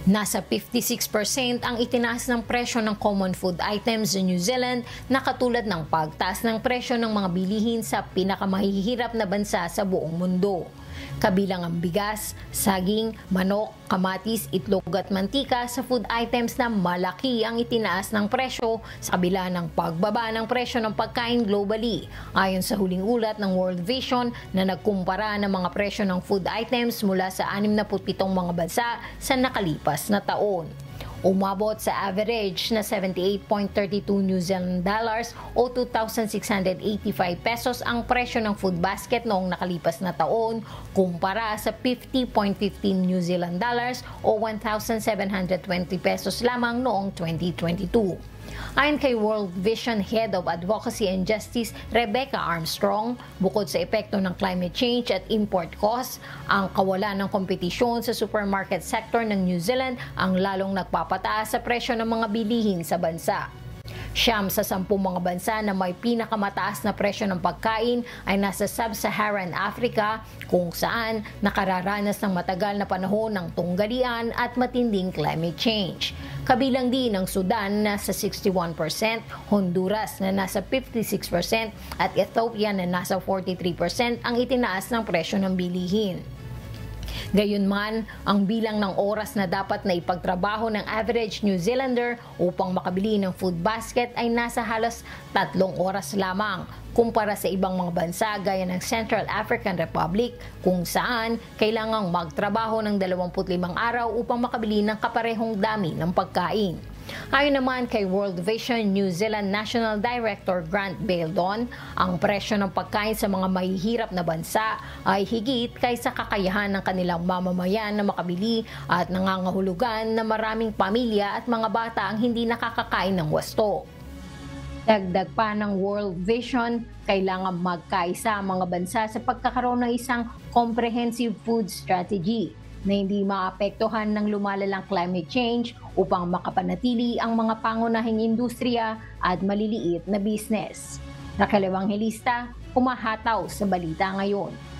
Nasa 56% ang itinaas ng presyo ng common food items sa New Zealand na katulad ng pagtaas ng presyo ng mga bilihin sa pinakamahihirap na bansa sa buong mundo. Kabilang ang bigas, saging, manok, kamatis, itlog at mantika sa food items na malaki ang itinaas ng presyo sa kabila ng pagbaba ng presyo ng pagkain globally. Ayon sa huling ulat ng World Vision na nagkumpara ng mga presyo ng food items mula sa 67 mga bansa sa nakalipas na taon. Umabot sa average na 78.32 New Zealand dollars o 2,685 pesos ang presyo ng food basket noong nakalipas na taon kumpara sa 50.15 New Zealand dollars o 1,720 pesos lamang noong 2022. Ayon kay World Vision Head of Advocacy and Justice Rebecca Armstrong, bukod sa epekto ng climate change at import costs, ang kawalan ng kompetisyon sa supermarket sector ng New Zealand ang lalong nagpapataas sa presyo ng mga bilihin sa bansa. 9 sa 10 mga bansa na may pinakamataas na presyo ng pagkain ay nasa Sub-Saharan Africa kung saan nakararanas ng matagal na panahon ng tunggalian at matinding climate change. Kabilang din ang Sudan na nasa 61%, Honduras na nasa 56% at Ethiopia na nasa 43% ang itinaas ng presyo ng bilihin. Gayunman, ang bilang ng oras na dapat na ipagtrabaho ng average New Zealander upang makabili ng food basket ay nasa halos 3 oras lamang kumpara sa ibang mga bansa gaya ng Central African Republic kung saan kailangang magtrabaho ng 25 araw upang makabili ng kaparehong dami ng pagkain. Ayon naman kay World Vision New Zealand National Director Grant Baldon, ang presyo ng pagkain sa mga mahihirap na bansa ay higit kaysa kakayahan ng kanilang mamamayan na makabili at nangangahulugan na maraming pamilya at mga bata ang hindi nakakakain ng wasto. Dagdag pa ng World Vision, kailangan magkaisa ang mga bansa sa pagkakaroon ng isang comprehensive food strategy na hindi maapektuhan ng lumalalang climate change upang makapanatili ang mga pangunahing industriya at maliliit na business. Raquel Evangelista, humahataw sa Balita Ngayon.